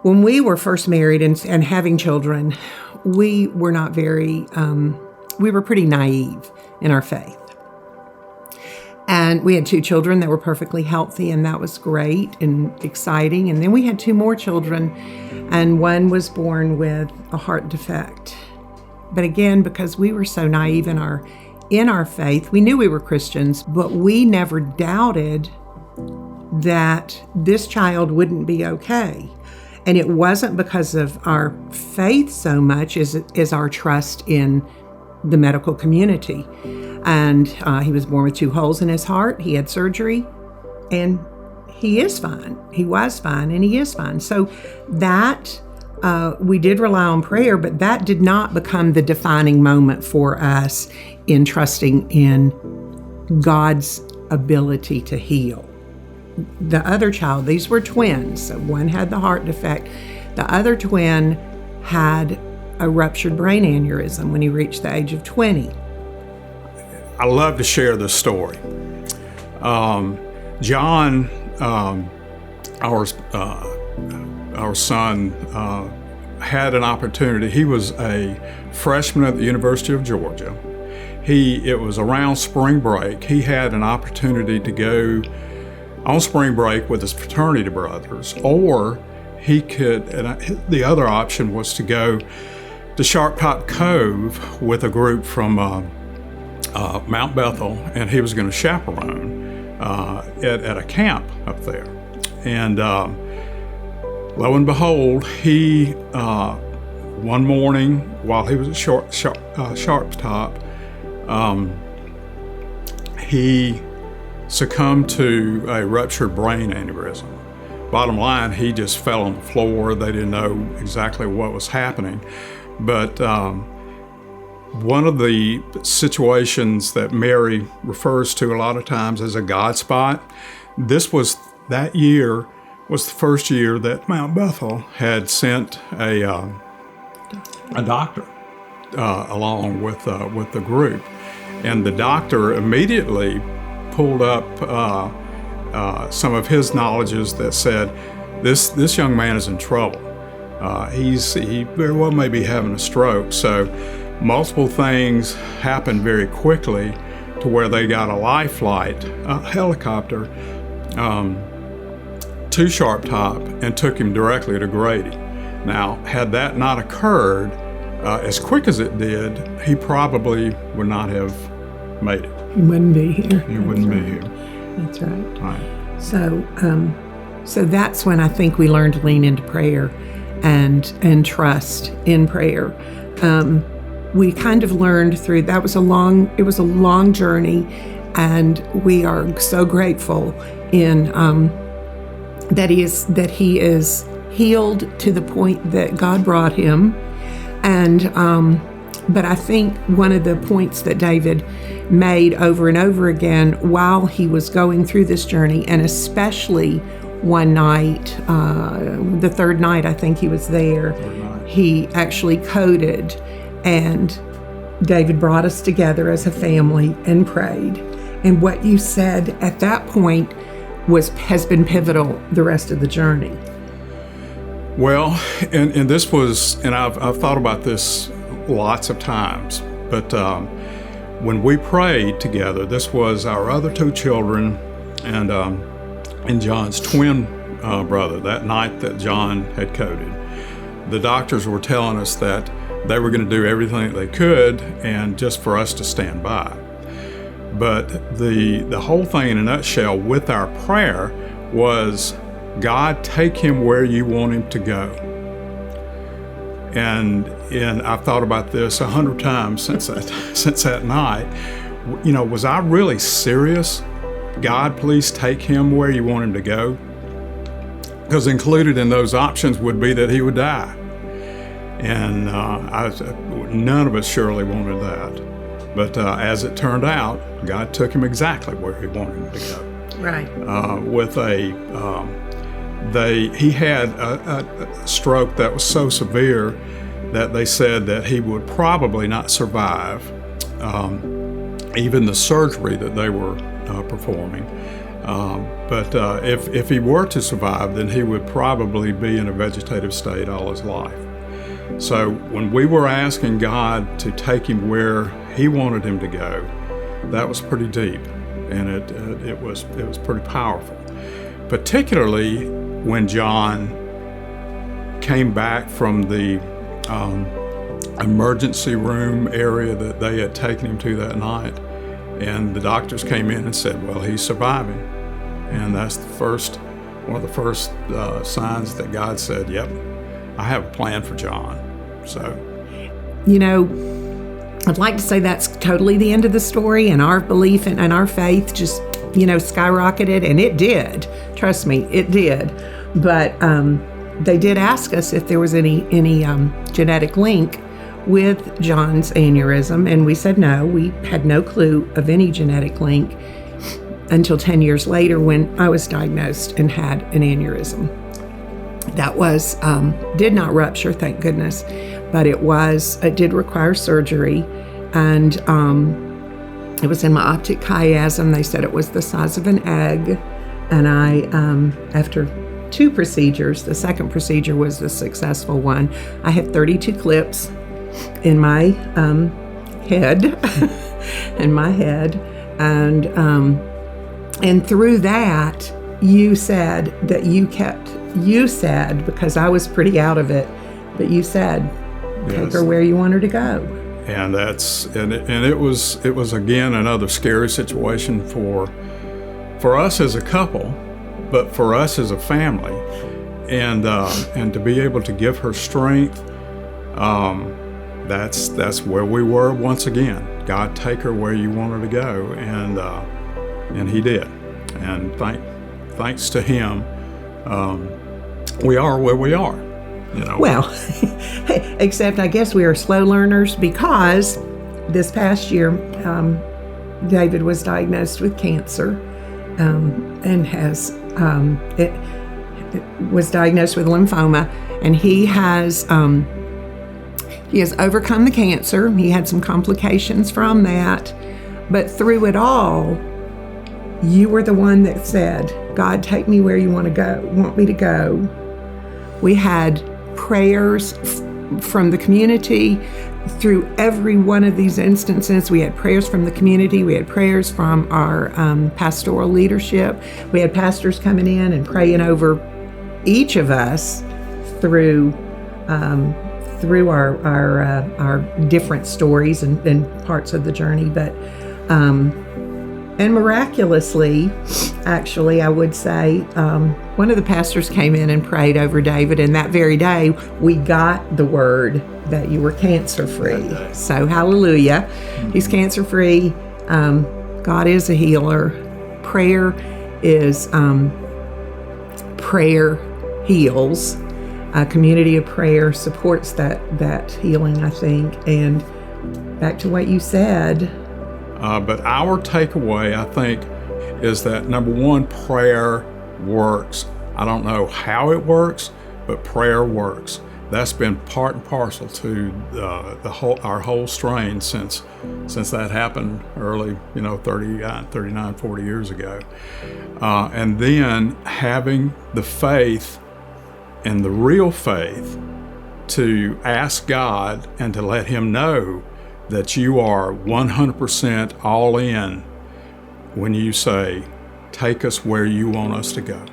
When we were first married and having children, we were not very, we were pretty naive in our faith. And we had 2 children that were perfectly healthy, and that was great and exciting. And then we had 2 more children, and one was born with a heart defect. But again, because we were so naive in our faith, we knew we were Christians, but we never doubted that this child wouldn't be okay. And it wasn't because of our faith so much as our trust in the medical community. And he was born with 2 holes in his heart. He had surgery, and he is fine. He was fine, and he is fine. So that we did rely on prayer, but that did not become the defining moment for us in trusting in God's ability to heal. The other child, these were twins. So one had the heart defect. The other twin had a ruptured brain aneurysm when he reached the age of 20. I love to share this story. John, our son, had an opportunity. He was a freshman at the University of Georgia. It was around spring break. He had an opportunity to go on spring break with his fraternity brothers, or he could, and the other option was to go to Sharp Top Cove with a group from Mount Bethel, and he was going to chaperone at a camp up there. And lo and behold, he one morning while he was at Sharp Top, he succumbed to a ruptured brain aneurysm. Bottom line, he just fell on the floor. They didn't know exactly what was happening. But one of the situations that Mary refers to a lot of times as a God spot, that year was the first year that Mount Bethel had sent a doctor along with the group. And the doctor immediately pulled up some of his knowledges that said, this young man is in trouble. He very well may be having a stroke. So multiple things happened very quickly to where they got a life flight, a helicopter, to Sharp Top and took him directly to Grady. Now, had that not occurred as quick as it did, he probably would not have made it. He wouldn't be here. He wouldn't be here. That's right. Right. So that's when I think we learned to lean into prayer and trust in prayer. We kind of learned through, it was a long journey, and we are so grateful in that he is healed to the point that God brought him. And but I think one of the points that David made over and over again while he was going through this journey, and especially one night, the third night I think he was there, he actually coded, and David brought us together as a family and prayed. And what you said at that point has been pivotal the rest of the journey. Well, and this was, and I've thought about this lots of times, but when we prayed together, this was our other 2 children and John's twin brother, that night that John had coded. The doctors were telling us that they were going to do everything they could and just for us to stand by. But the whole thing in a nutshell with our prayer was, God, take him where you want him to go. And I've thought about this 100 times since that night. You know, was I really serious? God, please take him where you want him to go. Because included in those options would be that he would die. And none of us surely wanted that. But as it turned out, God took him exactly where he wanted him to go. Right. He had a stroke that was so severe that they said that he would probably not survive even the surgery that they were performing. But if he were to survive, then he would probably be in a vegetative state all his life. So when we were asking God to take him where he wanted him to go, that was pretty deep, and it was pretty powerful. Particularly when John came back from the emergency room area that they had taken him to that night, and the doctors came in and said, well, he's surviving. And that's one of the first signs that God said, yep, I have a plan for John. So, I'd like to say that's totally the end of the story, and our belief and our faith just, skyrocketed, and it did. Trust me, it did. But they did ask us if there was any genetic link with John's aneurysm, and we said no. We had no clue of any genetic link until 10 years later when I was diagnosed and had an aneurysm. That was, did not rupture, thank goodness, but it did require surgery, and it was in my optic chiasm. They said it was the size of an egg, and I, after 2 procedures, the second procedure was the successful one. I had 32 clips in my head, and through that, you said, because I was pretty out of it, but you said, take her where you want her to go. And it was again another scary situation for us as a couple, but for us as a family, and to be able to give her strength. That's where we were once again. God, take her where you want her to go, and he did. And thanks to him, we are where we are. Well, except I guess we are slow learners, because this past year, David was diagnosed with cancer, and was diagnosed with lymphoma, and he has overcome the cancer. He had some complications from that, but through it all, you were the one that said, God, take me where you want me to go. We had prayers from the community through every one of these instances. We had prayers from the community. We had prayers from our pastoral leadership. We had pastors coming in and praying over each of us through our different stories and parts of the journey. But and miraculously, actually, I would say, one of the pastors came in and prayed over David, and that very day, we got the word that you were cancer-free. So, hallelujah. He's cancer-free. God is a healer. Prayer heals. A community of prayer supports that healing, I think. And back to what you said. But our takeaway, I think, is that number one, prayer works. I don't know how it works, but prayer works. That's been part and parcel to our whole strain since that happened early, 39, 40 years ago. And then having the faith and the real faith to ask God and to let him know that you are 100% all in when you say, take us where you want us to go.